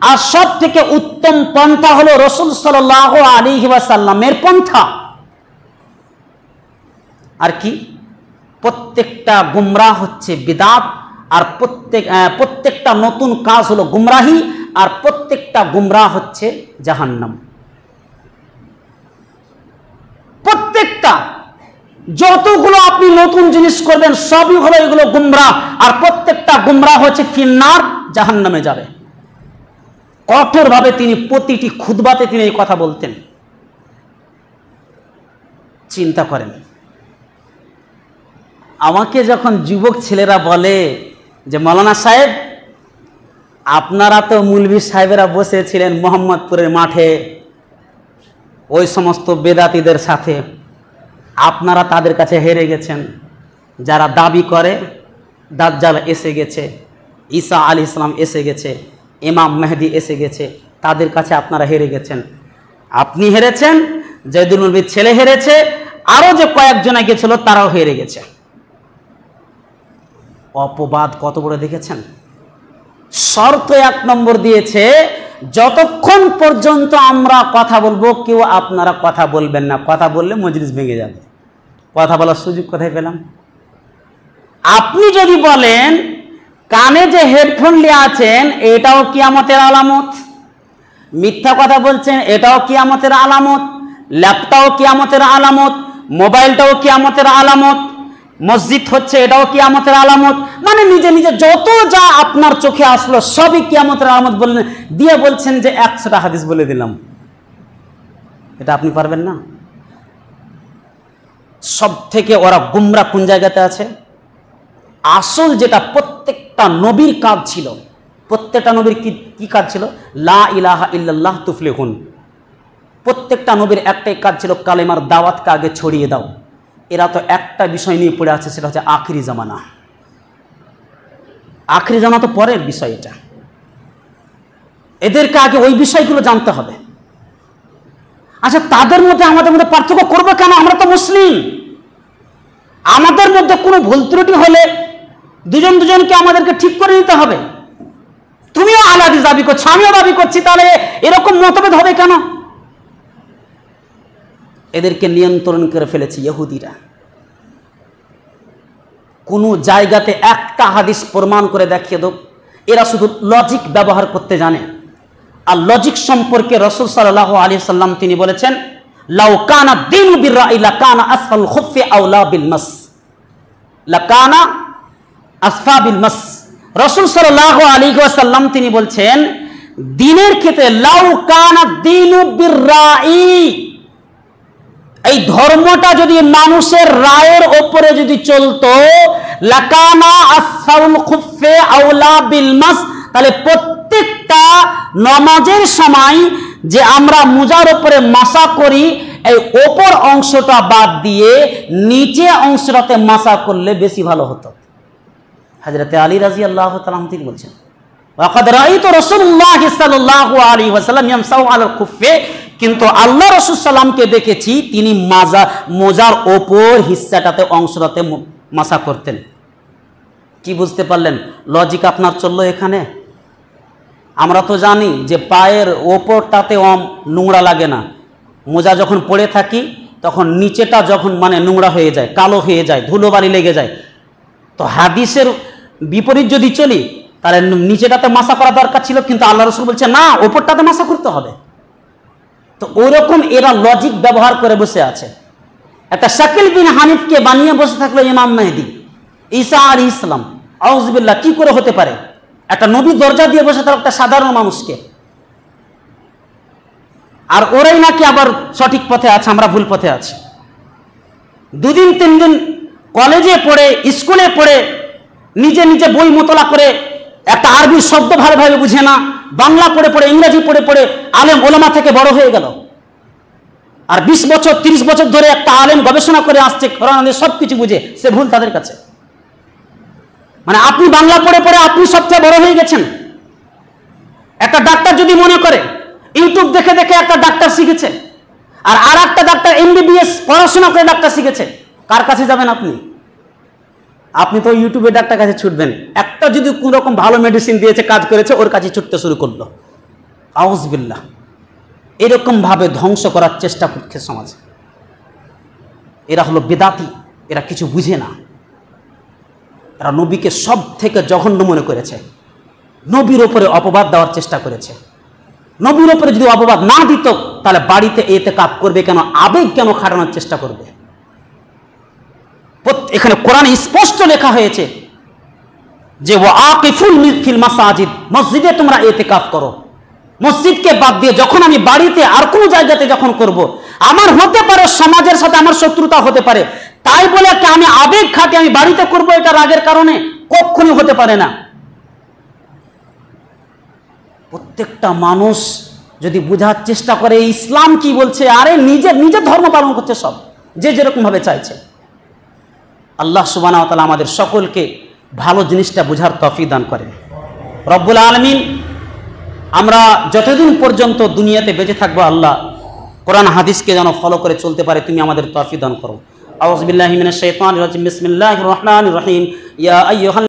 আর সবথেকে উত্তম পন্থা হলো রাসূল সাল্লাল্লাহু আলাইহি ওয়াসাল্লামের পন্থা। আর কি? প্রত্যেকটা গুমরাহ হচ্ছে বিদআত, আর প্রত্যেকটা নতুন কাজ হলো গুমরাহি, আর প্রত্যেকটা গুমরাহ হচ্ছে জাহান্নাম। প্রত্যেকটা যতগুলো আপনি নতুন জিনিস করবেন সবই হলো এগুলো গুমরাহ, আর প্রত্যেকটা গুমরাহ হচ্ছে ফিন্নার, জাহান্নামে যাবে। কঠোরভাবে তিনি প্রতিটি খুতবাতে তিনি এই কথা বলতেন। চিন্তা করেন, আমাকে যখন যুবক ছেলেরা বলে যে মাওলানা সাহেব, আপনারা তো মৌলভী সাহেবেরা বসেছিলেন মোহাম্মদপুরের মাঠে ওই সমস্ত বেদাতীদের সাথে, আপনারা তাদের কাছে হেরে গেছেন। যারা দাবি করে দাজ্জাল এসে গেছে, ঈসা আলাইহিস সালাম এসে গেছে, ইমাম মেহেদী এসে গেছে, তাদের কাছে আপনারা হেরে গেছেন। আপনি হেরেছেন, জয়দুল নবীর ছেলে হেরেছে, আরো যে কয়েকজনে গেছিল তারাও হেরে গেছে। অপবাদ কত বড় দেখেছেন? শর্ত 1 নম্বর দিয়েছে, যতক্ষণ পর্যন্ত আমরা কথা বলবো কেউ আপনারা কথা বলবেন না। কথা বললে মজলিস ভেঙে যাবে। কথা বলার সুযোগ কোথায় পেলাম? আপনি যদি বলেন কানে যে হেডফোন নিয়ে আছেন এটাও কিয়ামতের আলামত, মিথ্যা কথা বলছেন এটাও কিয়ামতের আলামত, ল্যাপটপও কিয়ামতের আলামত, মোবাইলটাও কিয়ামতের আলামত, মসজিদ হচ্ছে এটাও কিয়ামতের আলামত, মানে নিজে নিজে যত যা আপনার চোখে আসলো সবই কিয়ামতের আলামত বললেন, দিয়ে বলছেন যে 100টা হাদিস বলে দিলাম। এটা আপনি পারবেন না। সব থেকে ওরা গুমরা কোন জায়গাতে আছে? আসল যেটা প্রত্যেকটা নবীর কাজ ছিল, প্রত্যেকটা নবীর কি কাজ ছিল? লা ইলাহা ইল্লাল্লাহ তুফলিহুন। প্রত্যেকটা নবীর একটাই কাজ ছিল, কালেমার দাওয়াতকে আগে ছড়িয়ে দাও। এরা তো একটা বিষয় নিয়ে পড়ে আছে, সেটা হচ্ছে আখিরি জামানা। আখিরি জামানা তো পরের বিষয়, এটা এদেরকে আগে ওই বিষয়গুলো জানতে হবে। আচ্ছা, তাদের মধ্যে আমাদের মধ্যে পার্থক্য করবে কেন? আমরা তো মুসলিম। আমাদের মধ্যে কোনো ভুল ত্রুটি হলে দুজন দুজনকে আমাদেরকে ঠিক করে নিতে হবে। তুমিও আলাদা দাবি করছো, আমিও দাবি করছি, তাহলে এরকম মতভেদ হবে কেন? এদেরকে নিয়ন্ত্রণ করে ফেলেছে ইহুদিরা। কোনো জায়গাতে একটা হাদিস প্রমাণ করে দেখিয়ে দাও, এরা শুধু লজিক ব্যবহার করতে জানে। আর লজিক সম্পর্কে রাসূল সাল্লাল্লাহু আলাইহি সাল্লাম তিনি বলেছেন, লাউ কানা দীনু বিররাই লাকানা আসফাল খুফফি আওলা বিল মাস, লাকানা আসফা বিল মাস। রাসূল সাল্লাল্লাহু আলাইহি ওয়াসাল্লাম তিনি বলছেন, দ্বীনের ক্ষেত্রে লাউ কানা দীনু বিররাই, এই ধর্মটা যদি মানুষের রায়ের ওপরে যদি চলতো, লাকানা আসফাল খুফফি আওলা বিল মাস, তাহলে প্রত্যেকটা নামাজের সময় যে আমরা মুজার উপরে মাসা করি, এই ওপর অংশটা বাদ দিয়ে নিচে অংশটাতে মাসা করলে বেশি ভালো হতো। হযরত আলী রাদিয়াল্লাহু তাআলা তিনি বলছেন, ওয়াকাদ রাআইতু রাসূলুল্লাহ সাল্লাল্লাহু আলাইহি ওয়াসাল্লাম ইয়ামসাহু আলাল খুফফি, কিন্তু আল্লাহ রাসূল সাল্লামকে দেখেছি তিনি মোজার ওপর হিস্সাটাতে অংশটাতে মাসা করতেন। কি বুঝতে পারলেন? লজিক আপনার চললো এখানে। আমরা তো জানি যে পায়ের ওপরটাতে নোংরা লাগে না, মোজা যখন পড়ে থাকি তখন নিচেটা যখন নোংরা হয়ে যায়, কালো হয়ে যায়, ধুলোবালি লেগে যায়। তো হাদিসের বিপরীত যদি চলি, তাহলে নিচেটাতে মাসা করা দরকার ছিল, কিন্তু আল্লাহ রাসূল বলছে না, ওপরটাতে মাসা করতে হবে। তো ওইরকম এরা লজিক ব্যবহার করে বসে আছে। একটা শাকিল বিন হানিফকে বানিয়ে বসে থাকলো ইমাম মেহেদী ঈসা আলাইহিস সালাম। আউযুবিল্লাহ, কি করে হতে পারে? একটা নবী দরজা দিয়ে বসে থাকলো একটা সাধারণ মানুষকে, আর ওরাই নাকি আবার সঠিক পথে আছে, আমরা ভুল পথে আছি। দুদিন তিন দিন কলেজে পড়ে, স্কুলে পড়ে, নিজে নিজে বই মোতলা করে, একটা আরবি শব্দ ভালোভাবে বুঝে না, বাংলা পড়ে পড়ে, ইংরেজি পড়ে পড়ে আলেম ওলামা থেকে বড় হয়ে গেল। আর 20 বছর 30 বছর ধরে একটা আলেম গবেষণা করে আসছে, কোরআন সবকিছু বুঝে, সে ভুল তাদের কাছে। আপনি বাংলা পড়ে পড়ে আপনি সবচেয়ে বড় হয়ে গেছেন। একটা ডাক্তার যদি মনে করে ইউটিউব দেখে দেখে একটা ডাক্তার শিখেছে, আর একটা ডাক্তার MBBS পড়াশোনা করে ডাক্তার শিখেছে, কার কাছে যাবেন আপনি? আপনি তো ইউটিউবে ডাক্তার কাছে ছুটবেন। একটা যদি কোন রকম ভালো মেডিসিন দিয়েছে, কাজ করেছে, ওর কাছে ছুটতে শুরু করলো। আউযুবিল্লাহ, এরকম ভাবে ধ্বংস করার চেষ্টা করছে সমাজ। এরা হলো বেদাতি, এরা কিছু বুঝে না। এরা নবীকে সব থেকে জঘন্য মনে করেছে, নবীর ওপরে অপবাদ দেওয়ার চেষ্টা করেছে। নবীর ওপরে যদি অপবাদ না দিত, তাহলে বাড়িতে ইতিকাফ করবে কেন? আবেগ কেন খাটানোর চেষ্টা করবে? এখানে কোরআনে স্পষ্ট লেখা হয়েছে যে ওয়াকিফুল ফিল মাসাজিদ, মসজিদে তোমরা ইতিকাফ করো। মসজিদকে বাদ দিয়ে যখন আমি বাড়িতে আর কোনো জায়গাতে যখন করব, আমার হতে পারে সমাজের সাথে আমার শত্রুতা হতে পারে, তাই বলে কি আমি আবেগ খাটে আমি বাড়িতে করব এটা রাগের কারণে? কখনোই হতে পারে না। প্রত্যেকটা মানুষ যদি বোঝার চেষ্টা করে ইসলাম কি বলছে, আরে নিজের ধর্ম পালন করছে সব, যে যেরকম ভাবে চাইছে। আল্লাহ সুবহানাহু ওয়া তাআলা আমাদের সকলকে ভালো জিনিসটা বোঝার তৌফিক দান করেন। রব্বুল আলামিন, আমরা যতদিন পর্যন্ত দুনিয়াতে বেঁচে থাকবো, আল্লাহ কোরআন হাদিসকে যেন ফলো করে চলতে পারে তুমি আমাদের তৌফিক দান করো। আউযু বিল্লাহি মিনাশ শাইতানির রাজিম। বিসমিল্লাহির রহমানির রহিম। ইয়া আইয়ুহাল